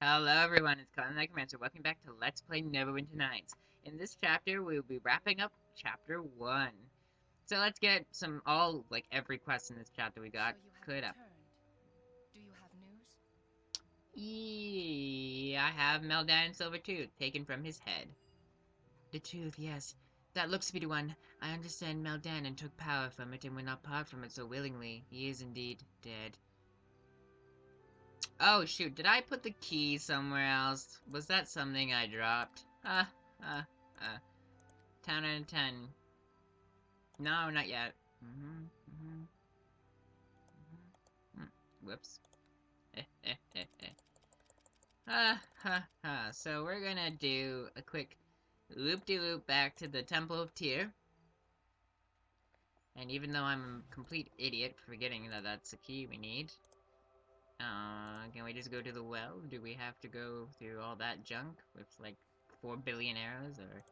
Hello everyone, it's Necromancer. Welcome back to Let's Play Neverwinter Nights. In this chapter, we will be wrapping up Chapter 1. So let's get every quest in this chapter we got cleared up. Do you have news? I have Meldan Silvertooth, taken from his head. The truth, yes. That looks to be the one. I understand Meldan took power from it and would not part from it so willingly. He is indeed dead. Oh shoot, did I put the key somewhere else? Was that something I dropped? 10 out of 10. No, not yet. Whoops. So we're gonna do a quick loop-de-loop back to the Temple of Tyr. And even though I'm a complete idiot forgetting that that's the key we need, can we just go to the well? Do we have to go through all that junk with like 4 billion arrows, or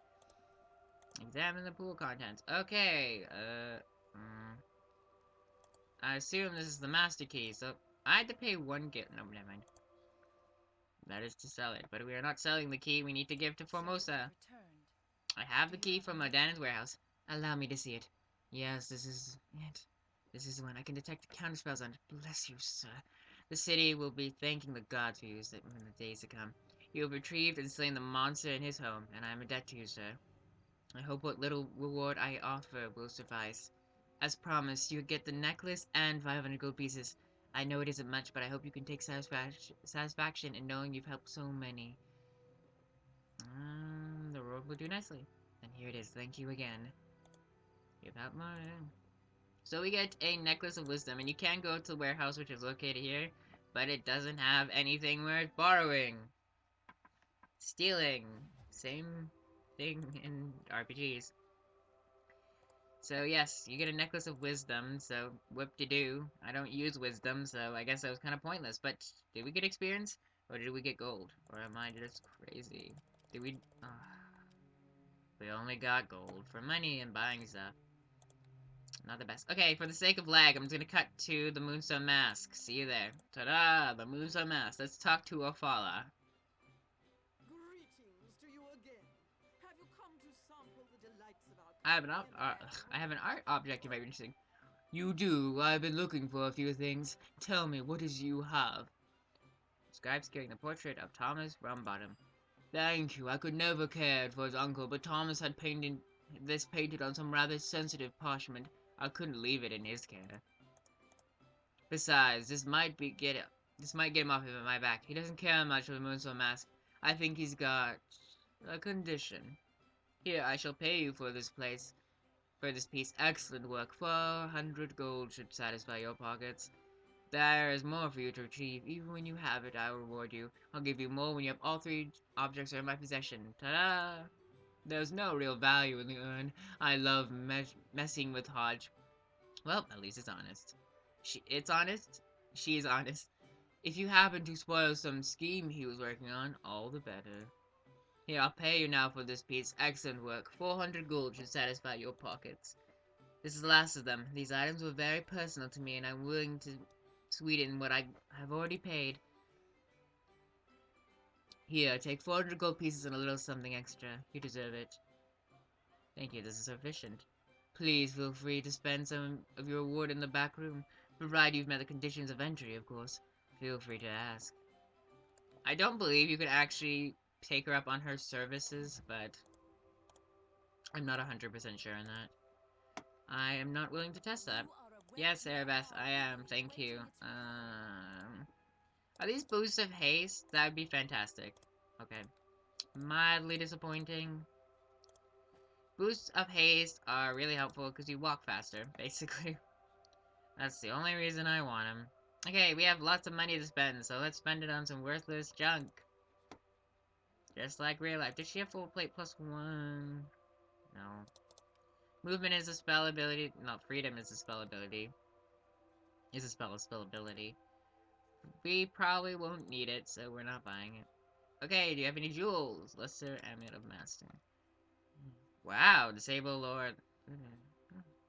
examine the pool contents? Okay, I assume this is the master key, so I had to pay 1 gil. No, never mind. That is to sell it, but we are not selling the key. We need to give to Formosa. I have the key from Madana's warehouse. Allow me to see it. Yes, this is it. This is the one. I can detect the counterspells on it. Bless you, sir. The city will be thanking the gods for you in the days to come. You have retrieved and slain the monster in his home, and I am a debt to you, sir. I hope what little reward I offer will suffice. As promised, you get the necklace and 500 gold pieces. I know it isn't much, but I hope you can take satisfaction in knowing you've helped so many. The road will do nicely. And here it is. Thank you again. You've helped more. So we get a necklace of wisdom, and you can go to the warehouse, which is located here, but it doesn't have anything worth borrowing. Stealing. Same thing in RPGs. So yes, you get a necklace of wisdom, so whoop-de-doo. I don't use wisdom, so I guess that was kind of pointless, but did we get experience? Or did we get gold? Or am I just crazy? Did we... we only got gold for money and buying stuff. Not the best. Okay, for the sake of lag, I'm just gonna cut to the Moonstone Mask. See you there. Ta-da! The Moonstone Mask. Let's talk to Ophala. Greetings to you again. Have you come to sample the delights of our I have an art object you might be interested in. You do. I've been looking for a few things. Tell me, what is you have? Scribe's carrying the portrait of Thomas Rumbottom. Thank you. I could never cared for his uncle, but Thomas had painted on some rather sensitive parchment. I couldn't leave it in his care. Besides, this might get him off of my back. He doesn't care much for the Moonstone Mask. I think he's got a condition. Here, I shall pay you for this piece. Excellent work. 400 gold should satisfy your pockets. There is more for you to achieve. Even when you have it, I will reward you. I'll give you more when you have all 3 objects are in my possession. Ta-da! There's no real value in the urn. I love messing with Hodge. Well, at least it's honest. It's honest. She is honest. If you happen to spoil some scheme he was working on, all the better. Here, I'll pay you now for this piece. Excellent work. 400 gold should satisfy your pockets. This is the last of them. These items were very personal to me, and I'm willing to sweeten what I have already paid. Here, take 400 gold pieces and a little something extra. You deserve it. Thank you, this is sufficient. Please feel free to spend some of your reward in the back room, provided you've met the conditions of entry, of course. Feel free to ask. I don't believe you could actually take her up on her services, but I'm not 100% sure on that. I am not willing to test that. Yes, Erebeth, I am. Thank you. Are these boosts of haste? That would be fantastic. Okay. Mildly disappointing. Boosts of haste are really helpful because you walk faster, basically. That's the only reason I want them. Okay, we have lots of money to spend, so let's spend it on some worthless junk. Just like real life. Did she have full plate +1? No. Movement is a spell ability. No, freedom is a spell ability. Is a spell ability. We probably won't need it, so we're not buying it. Okay, do you have any jewels? Lesser Amulet of Master. Wow, Disable Lord.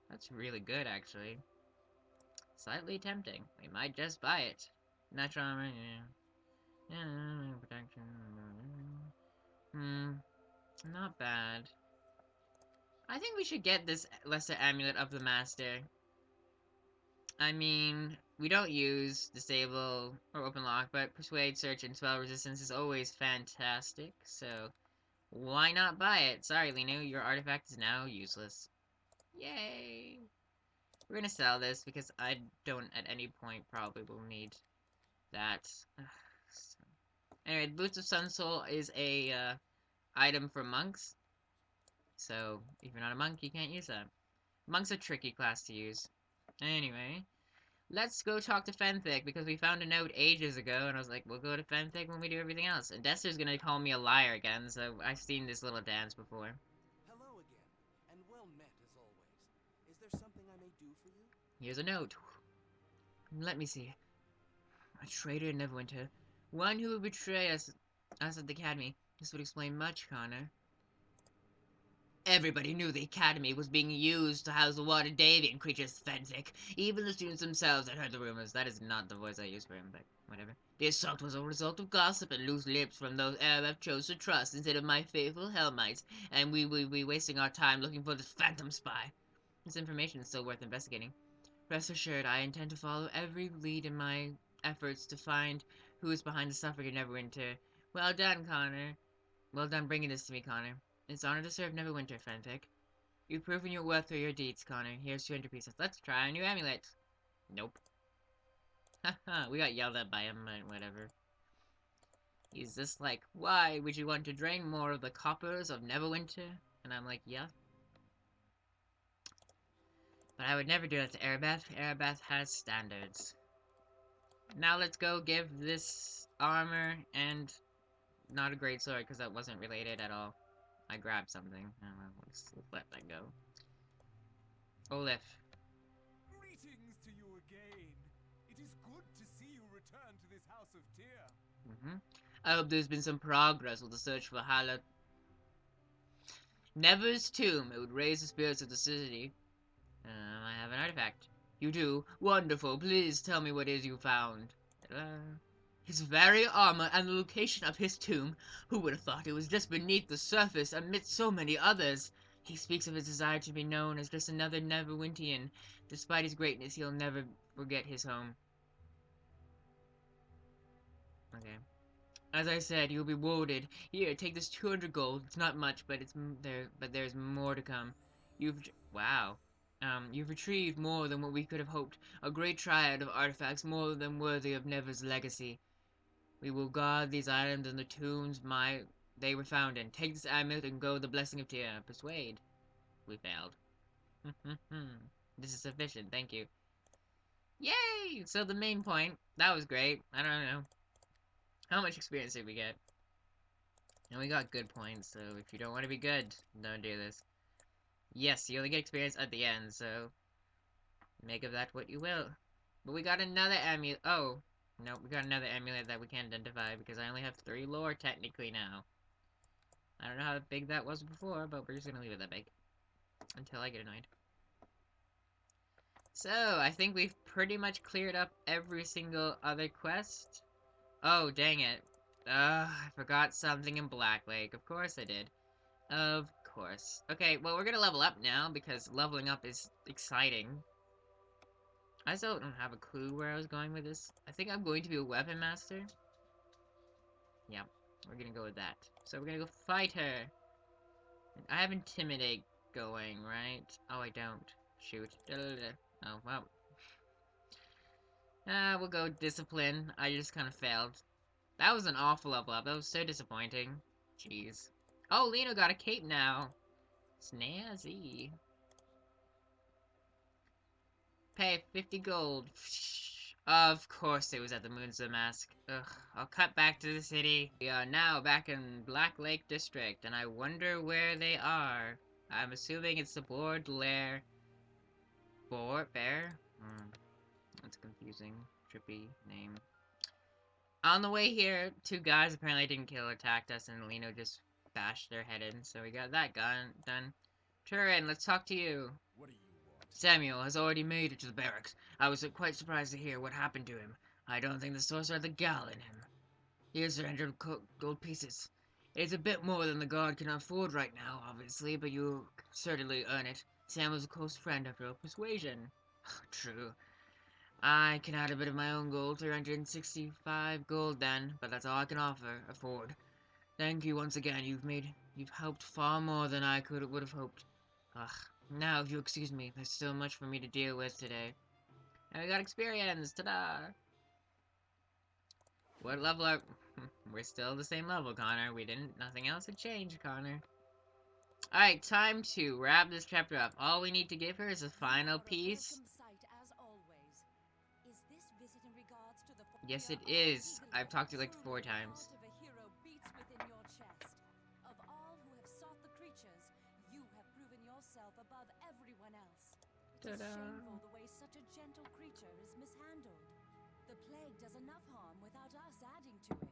That's really good, actually. Slightly tempting. We might just buy it. Natural armor, yeah. Not bad. I think we should get this lesser amulet of the master. I mean, we don't use disable or open lock, but persuade, search, and spell resistance is always fantastic, so why not buy it? Sorry, Lino, your artifact is now useless. Yay! We're gonna sell this because I don't at any point probably will need that. Anyway, Boots of Sun Soul is a item for monks, so if you're not a monk, you can't use that. Monk's a tricky class to use. Anyway, let's go talk to Fenthic, because we found a note ages ago, and I was like, we'll go to Fenthic when we do everything else. And Dester's gonna call me a liar again, so I've seen this little dance before. Hello again, and well met as always. Is there something I may do for you? Here's a note. Let me see. A traitor in Neverwinter. One who would betray us at the Academy. This would explain much, Connor. Everybody knew the Academy was being used to house the water Davian creatures, Fenthic. Even the students themselves had heard the rumors. That is not the voice I use for him, but whatever. The assault was a result of gossip and loose lips from those Arab chose to trust instead of my faithful Helmites, and we will be wasting our time looking for this phantom spy. This information is still worth investigating. Rest assured, I intend to follow every lead in my efforts to find who is behind the suffering of Neverwinter. Well done, Connor. Well done bringing this to me, Connor. It's an honor to serve Neverwinter, Fenthic. You've proven your worth through your deeds, Connor. Here's 200 pieces. Let's try a new amulet. Nope. Haha, we got yelled at by him, but whatever. He's just like, why would you want to drain more of the coppers of Neverwinter? And I'm like, yeah. But I would never do that to Erebeth. Erebeth has standards. Now let's go give this armor and not a great sword, because that wasn't related at all. I grabbed something. Let's let that go. Olaf. Greetings to you again. It is good to see you return to this house of Tyr. I hope there's been some progress with the search for Never's tomb. It would raise the spirits of the city. I have an artifact. You do? Wonderful. Please tell me what it is you found. His very armor and the location of his tomb. Who would have thought it was just beneath the surface amidst so many others? He speaks of his desire to be known as just another Neverwintian. Despite his greatness, he'll never forget his home. Okay. As I said, you'll be rewarded. Here, take this 200 gold. It's not much, but there's more to come. Wow. You've retrieved more than what we could have hoped. A great triad of artifacts, more than worthy of Never's legacy. We will guard these items in the tombs they were found in. Take this amulet and go with the blessing of Tyr. Persuade. We failed. This is sufficient, thank you. Yay! So the main point, that was great. I don't know. How much experience did we get? And we got good points, so if you don't want to be good, don't do this. Yes, you only get experience at the end, so make of that what you will. But we got another amulet. Oh, no, we got another amulet that we can't identify because I only have 3 lore technically now. I don't know how big that was before, but we're just gonna leave it that big until I get annoyed. So, I think we've pretty much cleared up every single other quest. Oh, dang it. I forgot something in Black Lake. Of course I did. Of course. Okay, well, we're gonna level up now, because leveling up is exciting. I still don't have a clue where I was going with this. I think I'm going to be a weapon master. Yeah, we're gonna go with that. So we're gonna go fight her. I have Intimidate going, right? Oh, I don't. Shoot. Oh, well. We'll go Discipline. I just kind of failed. That was an awful level up. That was so disappointing. Jeez. Oh, Lino got a cape now. Snazzy. Pay 50 gold. Of course it was at the Moon's Mask. Ugh, I'll cut back to the city. We are now back in Black Lake District, and I wonder where they are. I'm assuming it's the Board Lair. Bear? That's confusing. Trippy name. On the way here, 2 guys apparently didn't kill or attacked us, and Lino just bashed their head in, so we got that done. Turin, let's talk to you. What do you want? Samuel has already made it to the barracks. I was quite surprised to hear what happened to him. I don't think the sorcerer had the gal in him. Here's 100 gold pieces. It's a bit more than the guard can afford right now, obviously, but you certainly earn it. Sam was a close friend after all. Persuasion. True. I can add a bit of my own gold, 365 gold then, but that's all I can afford. Thank you once again. You've helped far more than I would have hoped. Ugh. Now, if you excuse me, there's so much for me to deal with today. And we got experience. Ta-da! What level are? We're still the same level, Connor. Nothing else had changed, Connor. Alright, time to wrap this chapter up. All we need to give her is a final piece. Yes, it is. I've talked to you like 4 times. It is shameful the way such a gentle creature is mishandled. The plague does enough harm without us adding to it.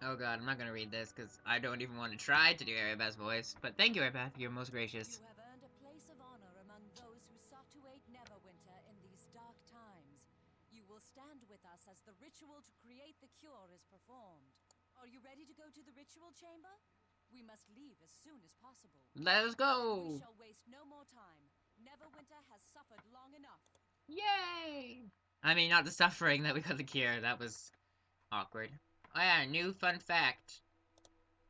Oh god, I'm not gonna read this because I don't even want to try to do Erebeth's voice. But thank you, Erebeth. You're most gracious. You have earned a place of honor among those who sought to aid Neverwinter in these dark times. You will stand with us as the ritual to create the cure is performed. Are you ready to go to the ritual chamber? We must leave as soon as possible. Let us go! We shall waste no more time. Neverwinter has suffered long enough. Yay! I mean, not the suffering that we got the cure. That was awkward. Oh yeah, new fun fact.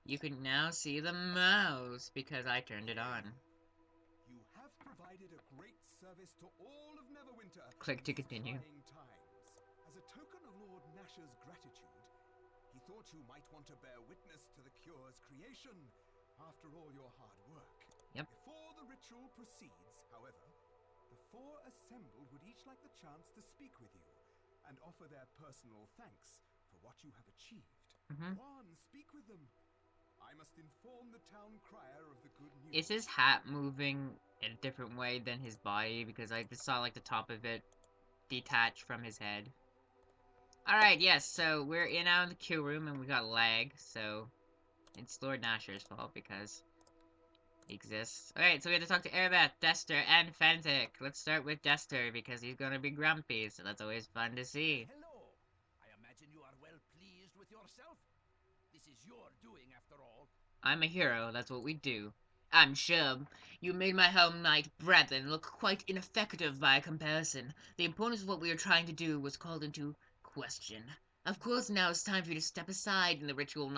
You can now see the mouse because I turned it on. You have provided a great service to all of Neverwinter. Click to in these continue. trying times. As a token of Lord Nash's gratitude, he thought you might want to bear witness to the cure's creation after all your hard work. Yep. Before the ritual proceeds, however, the 4 assembled would each like the chance to speak with you and offer their personal thanks for what you have achieved. Go on, speak with them. I must inform the town crier of the good news. Is his hat moving in a different way than his body? Because I just saw like the top of it detach from his head. Alright, yes, so we're now in the queue room and we got lag, so it's Lord Nasher's fault because he exists. Alright, so we have to talk to Erebeth, Dester, and Fentic. Let's start with Dester because he's gonna be grumpy, so that's always fun to see. Hello. I imagine you are well pleased with yourself. This is your doing, after all. I'm a hero, that's what we do. I'm sure you made my Helm Knight brethren look quite ineffective by comparison. The importance of what we are trying to do was called into question. Of course, now it's time for you to step aside, and the ritual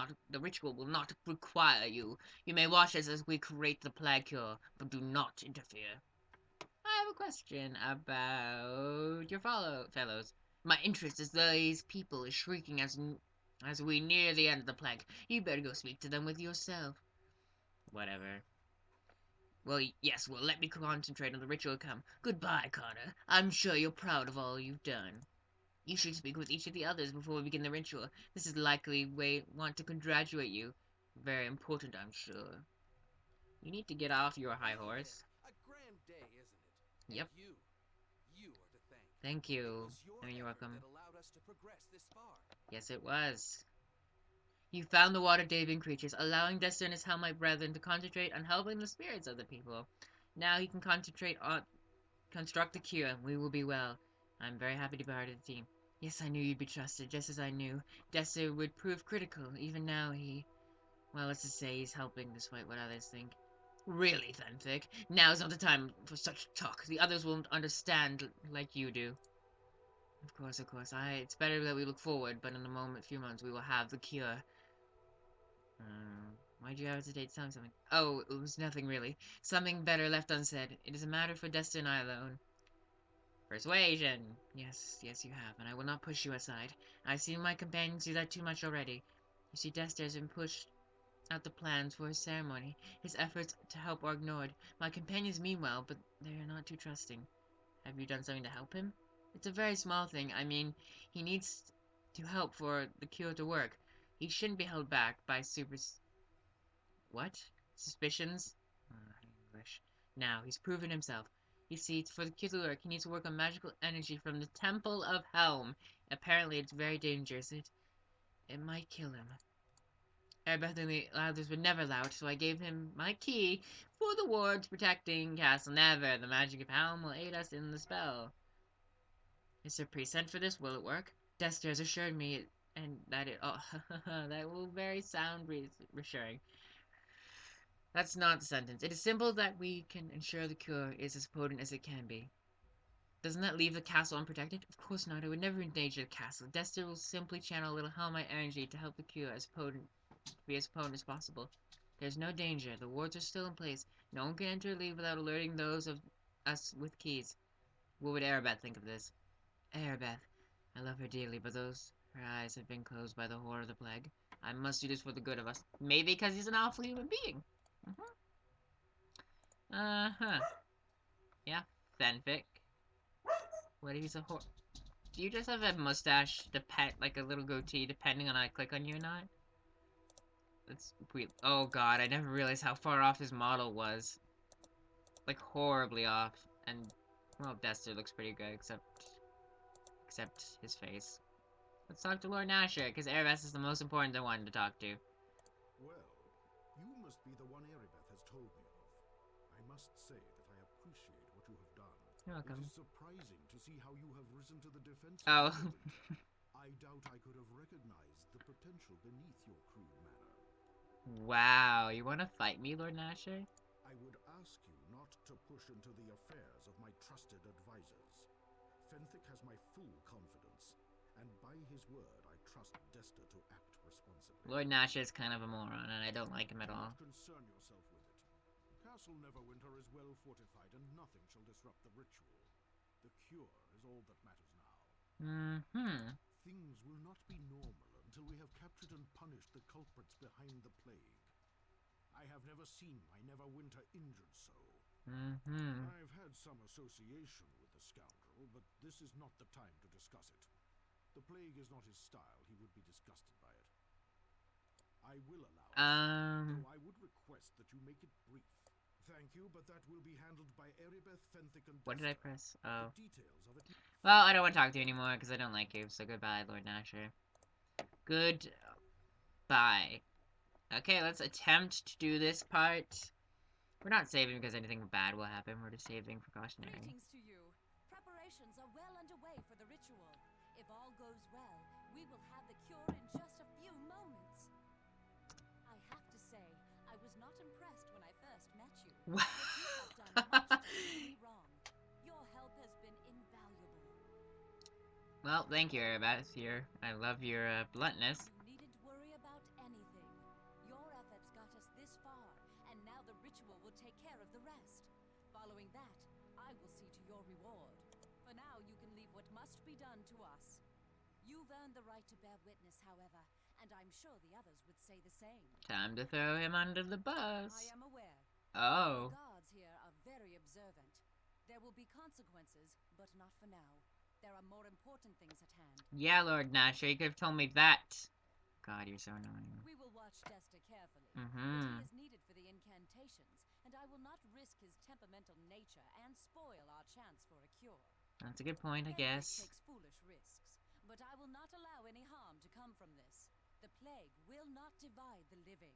will not require you. You may watch us as we create the plague cure, but do not interfere. I have a question about your fellows. My interest is these people is shrieking as we near the end of the plague. You better go speak to them with yourself. Whatever. Well, yes, well, let me concentrate on the ritual come. Goodbye, Connor. I'm sure you're proud of all you've done. You should speak with each of the others before we begin the ritual. This is likely want to congratulate you. Very important, I'm sure. You need to get off your high horse. A grand day, isn't it? Yep. And you are to thank. Thank you. It was your You're effort welcome. that allowed us to progress this far. Yes, it was. You found the water-daving creatures, allowing Dester and his Helmite brethren to concentrate on helping the spirits of the people. Now he can concentrate on construct the cure, and we will be well. I'm very happy to be part of the team. Yes, I knew you'd be trusted, just as I knew Dester would prove critical. Even now well, let's just say he's helping despite what others think. Really, Fenfic, now's not the time for such talk. The others won't understand like you do. Of course, it's better that we look forward, but in a few months, we will have the cure. Why'd you hesitate to tell me something? Oh, it was nothing really. Something better left unsaid. It is a matter for Dester and I alone. Persuasion! Yes, you have, and I will not push you aside. I've seen my companions do that too much already. You see, Dester has been pushed out the plans for his ceremony. His efforts to help are ignored. My companions mean well, but they are not too trusting. Have you done something to help him? It's a very small thing. I mean, he needs to help for the cure to work. He shouldn't be held back by suspicions? English. Now, he's proven himself. You see, for the cure to work, he needs to work on magical energy from the Temple of Helm. Apparently, it's very dangerous. It might kill him. Erebeth and the others would never allow it, so I gave him my key for the wards protecting Castle Never. The magic of Helm will aid us in the spell. Is there a priest sent for this? Will it work? Dester has assured me And that it, oh, that will very sound reassuring. That's not the sentence. It is simple that we can ensure the cure is as potent as it can be. Doesn't that leave the castle unprotected? Of course not. I would never endanger the castle. Dexter will simply channel a little Hellmite energy to help the cure be as potent as possible. There's no danger. The wards are still in place. No one can enter or leave without alerting those of us with keys. What would Arabeth think of this? Arabeth. I love her dearly, but her eyes have been closed by the horror of the plague. I must do this for the good of us. Maybe because he's an awful human being. Uh-huh. Yeah, fanfic. What if he's a whore? Do you just have a mustache, like a little goatee, depending on how I click on you or not? That's weird. Oh god, I never realized how far off his model was. Like, horribly off. And, well, Dexter looks pretty good, except his face. Let's talk to Lord Nasher, because Erebeth is the most important one to talk to. Well, you must be the one Erebeth has told me of. I must say that I appreciate what you have done. You're welcome. It is surprising to see how you have risen to the defense Oh. of Neverwinter. I doubt I could have recognized the potential beneath your crude manner. Wow, you want to fight me, Lord Nasher? I would ask you not to push into the affairs of my trusted advisors. Fenthic has my full confidence, and by his word, I trust Dexter to act responsibly. Lord Nasher is kind of a moron, and I don't like him at all. Do not concern yourself with it. Castle Neverwinter is well fortified, and nothing shall disrupt the ritual. The cure is all that matters now. Mm-hmm. Things will not be normal until we have captured and punished the culprits behind the plague. I have never seen my Neverwinter injured so. Mm-hmm. I've had some association with the scoundrel, but this is not the time to discuss it. The plague is not his style. He would be disgusted by it. I will allow it, though I would request that you make it brief. Thank you, but that will be handled by Erebeth, Fenthic, and What did I Dexter. press? Oh. The details of it. Well, I don't want to talk to you anymore, because I don't like you, so goodbye, Lord Nasher. Goodbye. Okay, let's attempt to do this part. We're not saving because anything bad will happen. We're just saving precautionary. Greetings to you. Preparations are well underway for the ritual. If all goes well, we will have the cure in just a few moments. I have to say, I was not impressed when I first met you. But you have done much to do me wrong. Your help has been invaluable. Well, thank you, Erebeth. I love your bluntness. You needn't worry about anything. Your efforts got us this far, and now the ritual will take care of the rest. Following that, I will see to your reward. For now, you can leave what must be done to us. You've earned the right to bear witness, however, and I'm sure the others would say the same. Time to throw him under the bus. I am aware. Oh. The guards here are very observant. There will be consequences, but not for now. There are more important things at hand. Yeah, Lord Nasher, you could have told me that. God, you're so annoying. We will watch Dexter carefully. Mm-hmm. But he is needed for the incantations, and I will not risk his temperamental nature and spoil our chance for a cure. That's a good point, I Fenwick guess. takes foolish risks, but I will not allow any harm to come from this. The plague will not divide the living.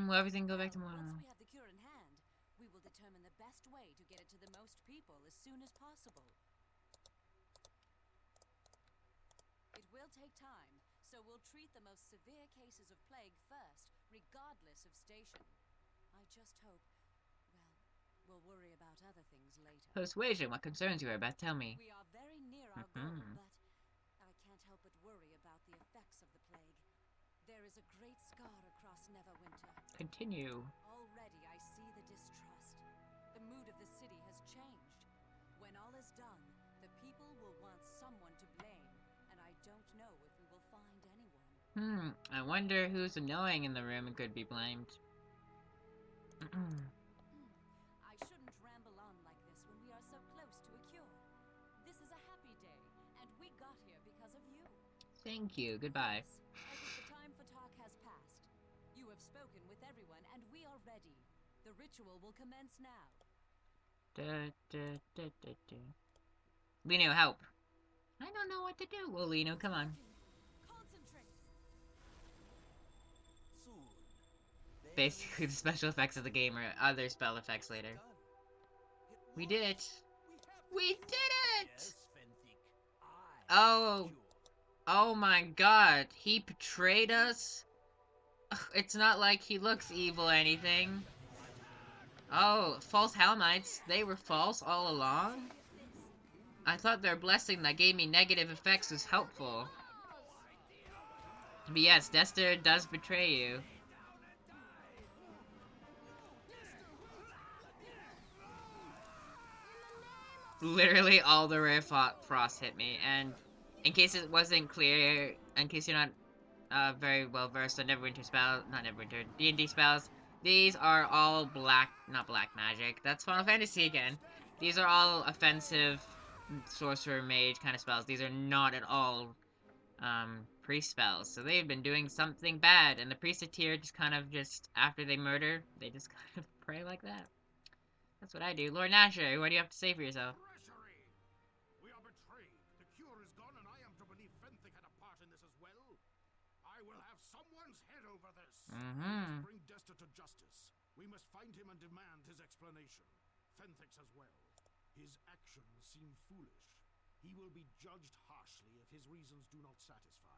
Will everything go back to normal? Once we have the cure in hand, we will determine the best way to get it to the most people as soon as possible. It will take time, so we'll treat the most severe cases of plague first, regardless of station. I just hope, well, we'll worry about other things later. Persuasion, what concerns you, Erebeth? Tell me. We are very near our goal, but I can't help but worry about the effects of the plague. There is a great scar across Neverwinter. Continue. Already I see the distrust. The mood of the city has changed. When all is done, the people will want someone to blame, and I don't know if we will find anyone. I wonder who's annoying in the room and could be blamed. I shouldn't ramble on like this when we are so close to a cure. This is a happy day, and we got here because of you. Thank you. Goodbye. Yes, I think the time for talk has passed. You have spoken with everyone, and we are ready. The ritual will commence now. Lino, help. I don't know what to do. Well, Lino, come on. Concentrate. Soon. Basically, the special effects of the game are other spell effects later. We did it. We did it! Yes, Fenthic. Oh, Oh my god, he betrayed us? Ugh, it's not like he looks evil or anything. Oh, false Helmites. They were false all along? I thought their blessing that gave me negative effects was helpful. But yes, Dester does betray you. Literally all the Ray Frost hit me, and in case it wasn't clear, in case you're not very well versed on Neverwinter spells, not Neverwinter, D&D spells, these are all not black magic, that's Final Fantasy again. These are all offensive sorcerer mage kind of spells. These are not at all priest spells. So they've been doing something bad, and the priesthood tier just kind of after they murder, they just kind of pray like that. That's what I do. Lord Nasher, what do you have to say for yourself? Treachery! We are betrayed. The cure is gone, and I am to believe Fenthic had a part in this as well. I will have someone's head over this. We must bring Dester to justice. We must find him and demand his explanation. Fenthic's as well. His actions seem foolish. He will be judged harshly if his reasons do not satisfy.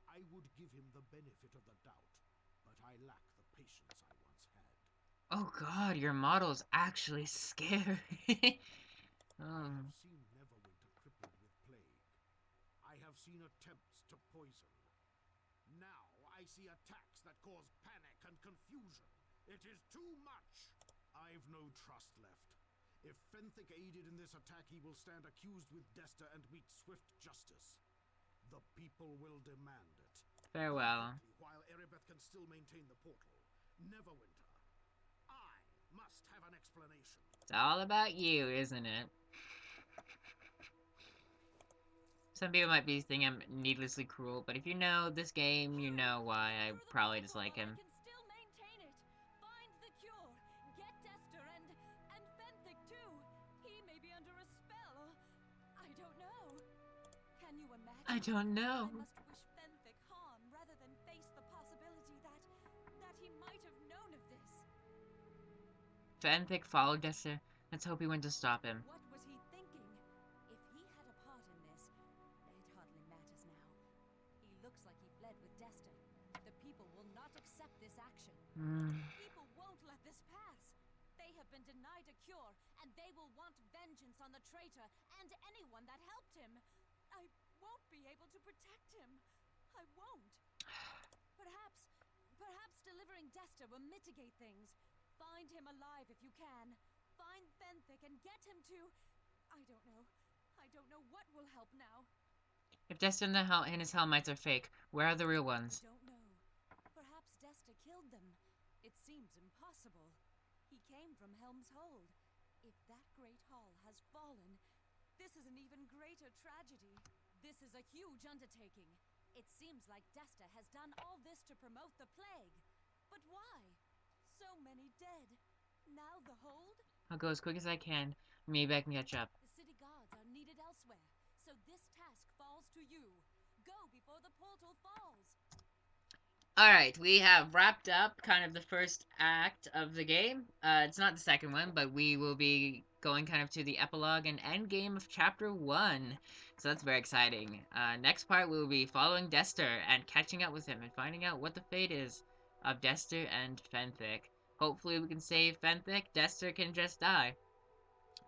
I would give him the benefit of the doubt, but I lack the patience I once had. Oh god, your model's actually scary. I have seen Neverwinter crippled with plague. I have seen attempts to poison. Now I see attacks that cause panic and confusion. It is too much. I've no trust left. If Fenthic aided in this attack, he will stand accused with Dester and meet swift justice. The people will demand it. Farewell. While Erebeth can still maintain the portal, Neverwinter, I must have an explanation. It's all about you, isn't it? Some people might be thinking I'm needlessly cruel, but if you know this game, you know why I probably dislike him. Can still maintain it. Find the cure. Get Dester and Fenthic too. He may be under a spell. I don't know. Can you imagine? I don't know. I must wish Fenthic harm rather than face the possibility that he might have known of this. Fenthic followed Dester. Let's hope he went to stop him. What was he thinking? If he had a part in this, it hardly matters now. He looks like he fled with Dester. The people will not accept this action. People won't let this pass. They have been denied a cure, and they will want vengeance on the traitor and anyone that helped him. I won't be able to protect him. I won't. Perhaps delivering Dester will mitigate things. Find him alive if you can. Find Fenthic and get him to... I don't know. I don't know what will help now. If Dester and his Helmites are fake, where are the real ones? I don't know. Perhaps Dester killed them. It seems impossible. He came from Helm's Hold. If that great hall has fallen, this is an even greater tragedy. This is a huge undertaking. It seems like Dester has done all this to promote the plague. But why? So many dead. Now the hold? I'll go as quick as I can. Maybe I can catch up. The city guards are needed elsewhere, so this task falls to you. Go before the portal falls. Alright, we have wrapped up kind of the first act of the game. It's not the second one, but we will be going kind of to the epilogue and end game of Chapter 1. So that's very exciting. Next part, we will be following Dester and catching up with him and finding out what the fate is of Dester and Fenthic. Hopefully we can save Fenthic. Dester can just die.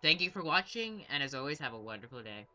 Thank you for watching, and as always, have a wonderful day.